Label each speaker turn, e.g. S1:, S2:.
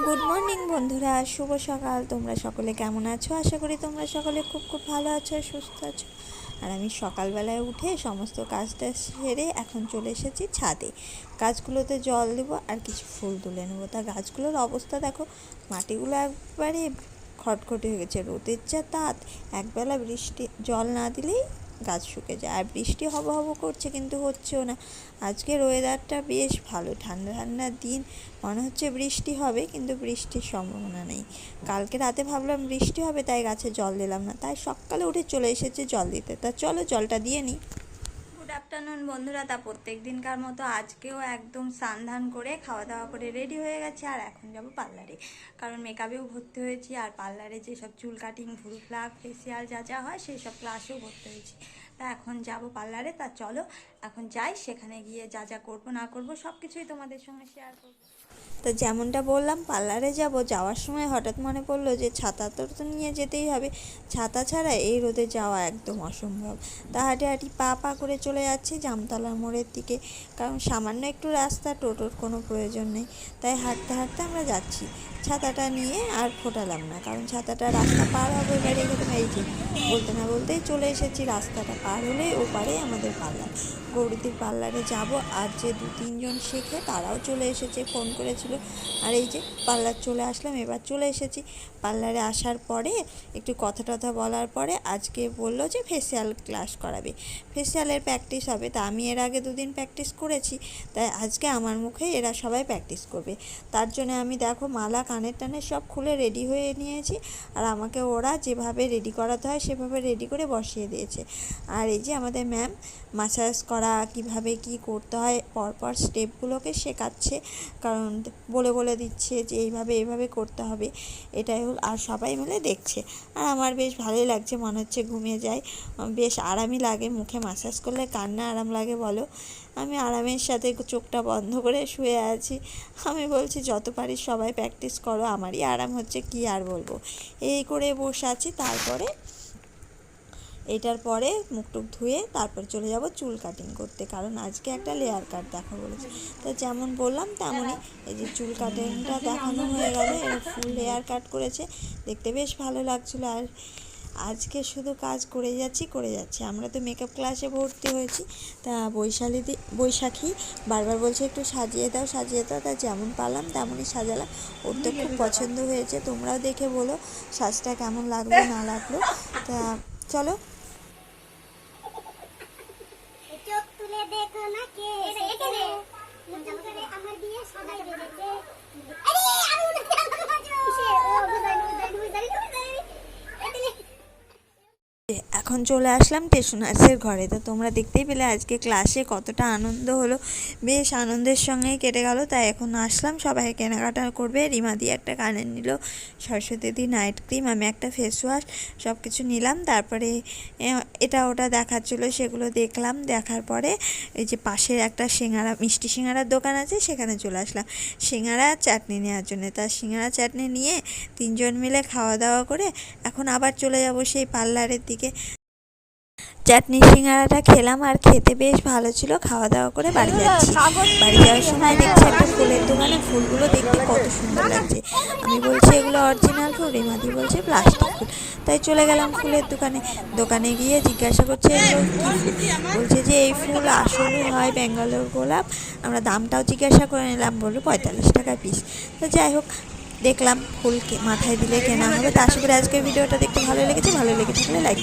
S1: Good morning বন্ধুরা, শুভ সকাল। তোমরা সকলে কেমন আছো? আশা করি তোমরা সকলে খুব খুব ভালো আছো, সুস্থ আছো। আর আমি সকালবেলায় উঠে সমস্ত কাজটা সেরে এখন চলে এসেছি ছাদে। গাছগুলোতে জল দেবো আর কিছু ফুল তুলে নেবো। তা গাছগুলোর অবস্থা দেখো, মাটিগুলো একবারে খটখটে হয়ে গেছে। রোদের যা তাত, একবেলা বৃষ্টি জল না দিলেই গাছ শুকে যায়। আর বৃষ্টি হব হব করছে কিন্তু হচ্ছেও না। আজকের ওয়েদারটা বেশ ভালো, ঠান্ডা ঠান্ডার দিন, মনে হচ্ছে বৃষ্টি হবে কিন্তু বৃষ্টির সম্ভাবনা নেই। কালকে রাতে ভাবলাম বৃষ্টি হবে, তাই গাছে জল দিলাম না, তাই সকালে উঠে চলে এসেছে জল দিতে। তা চলো জলটা দিয়ে নিই। গুড আফটারনুন বন্ধুরা। তা প্রত্যেক দিনকার মতো আজকেও একদম স্নান করে খাওয়া দাওয়া করে রেডি হয়ে গেছে। আর এখন যাব পার্লারে, কারণ মেকআপেও ভর্তি হয়েছি। আর পার্লারে যেসব চুল কাটিং, ভ্রু প্লাক, ফেসিয়াল যা যা হয় সেই সব ক্লাসেও ভর্তি হয়েছি। তা এখন যাব পার্লারে। তা চলো এখন যাই, সেখানে গিয়ে যা যা করবো না করবো সব কিছুই তোমাদের সঙ্গে শেয়ার করবো। তো যেমনটা বললাম, পার্লারে যাব, যাওয়ার সময় হঠাৎ মনে পড়লো যে ছাতা তো নিয়ে যেতেই হবে। ছাতা ছাড়া এই রোদে যাওয়া একদম অসম্ভব। তা হাঁটি হাঁটি পা পা করে চলে যাচ্ছি জামতলার মোড়ের দিকে, কারণ সামান্য একটু রাস্তা, টোটোর কোনো প্রয়োজন নেই। তাই হাঁটতে হাঁটতে আমরা যাচ্ছি। ছাতাটা নিয়ে আর ফোটালাম না, কারণ ছাতাটা রাস্তা পার হবে এবারে এরকম। এই যে বলতে না বলতেই চলে এসেছি। রাস্তাটা পার হলেই ওপারে আমাদের পার্লার, গৌরীদের পার্লারে যাব। আর যে 2-3 জন শেখে তারাও চলে এসেছে, ফোন করেছিল। আর এই যে পার্লার চলে আসলাম, এবার চলে এসেছি। পার্লারে আসার পরে একটু কথা টথা বলার পরে আজকে বললো যে ফেসিয়াল ক্লাস করাবে, ফেসিয়ালের প্র্যাকটিস হবে। তা আমি এর আগে 2 দিন প্র্যাকটিস করেছি, তাই আজকে আমার মুখে এরা সবাই প্র্যাকটিস করবে। তার জন্য আমি দেখো মালা, কানের টানের সব খুলে রেডি হয়ে নিয়েছি। আর আমাকে ওরা যেভাবে রেডি করাতে হয় সেভাবে রেডি করে বসিয়ে দিয়েছে। আর এই যে আমাদের ম্যাম মাসাজ করা কিভাবে কি করতে হয় পরপর স্টেপগুলোকে শেখাচ্ছে, কারণ বলে বলে দিচ্ছে যে এইভাবে করতে হবে। এটাই হল। আর সবাই মিলে দেখছে। আর আমার বেশ ভালোই লাগছে, মনে হচ্ছে ঘুমিয়ে যায়। বেশ আরামই লাগে, মুখে মাসাজ করলে কার না আরাম লাগে বলো। আমি আরামের সাথে চোখটা বন্ধ করে শুয়ে আছি। আমি বলছি যত পারিস সবাই প্র্যাকটিস করো, আমারই আরাম হচ্ছে, কি আর বলবো। এই করে বসে আছি। তারপরে এটার পরে মুখটুক ধুয়ে তারপর চলে যাব চুল কাটিং করতে, কারণ আজকে একটা লেয়ার কাট দেখা বলেছে। তো যেমন বললাম তেমনই এই যে চুল কাটিংটা দেখানো হয়ে গেল। এরা ফুল লেয়ার কাট করেছে, দেখতে বেশ ভালো লাগছিলো। আর আজকে শুধু কাজ করে যাচ্ছি। আমরা তো মেকআপ ক্লাসে ভর্তি হয়েছি। তা বৈশাখী বারবার বলছে একটু সাজিয়ে দাও। তা যেমন পারলাম তেমনই সাজালাম। ওর তো খুব পছন্দ হয়েছে, তোমরাও দেখে বলো সাজটা কেমন লাগলো না লাগলো। তা চলো।
S2: চোখ তুলে দেখো না কে এখানে আমার বিয়ে সবাই বেজেছে। আরে আমি উঠতে
S1: এখন চলে আসলাম টেশনার্সের ঘরে। তো তোমরা দেখতেই পেলে আজকে ক্লাসে কতটা আনন্দ হলো, বেশ আনন্দের সঙ্গেই কেটে গেল। তাই এখন আসলাম, সবাই কেনাকাটা করবে। রিমাদি একটা কানের নিল, সরস্বতী নাইট ক্রিম, আমি একটা ফেস ওয়াশ, সব কিছু নিলাম। তারপরে এটা ওটা দেখাচ্ছিলো, সেগুলো দেখলাম। দেখার পরে এই যে পাশের একটা মিষ্টি সিঙ্গারার দোকান আছে, সেখানে চলে আসলাম সিঙ্গারা চাটনি নেওয়ার জন্য। তার সিঙ্গারা চাটনি নিয়ে 3 জন মিলে খাওয়া দাওয়া করে এখন আবার চলে যাব সেই পার্লারের দিকে। চাটনি সিঙ্গারাটা খেলাম, আর খেতে বেশ ভালো ছিল। খাওয়া দাওয়া করে বাড়ি যাচ্ছি। বাড়ি যাওয়ার সময় দেখছি একটা ফুলের দোকানে, ফুলগুলো দেখতে কত সুন্দর লাগছে। আমি বলছি এগুলো অরিজিনাল ফুল, রিমাদি বলছে প্লাস্টিক ফুল। তাই চলে গেলাম ফুলের দোকানে গিয়ে জিজ্ঞাসা করছে এগুলো কী ফুল। বলছে যে এই ফুল আসলে হয় ব্যাঙ্গালোর গোলাপ। আমরা দামটাও জিজ্ঞাসা করে নিলাম, বললো 45 টাকা পিস। তো যাই হোক, দেখলাম ফুল মাথায় দিলে কেনা হবে। তা আশা করি আজকের ভিডিওটা দেখতে ভালো লেগেছে। ভালো লেগে থাকলে লাইক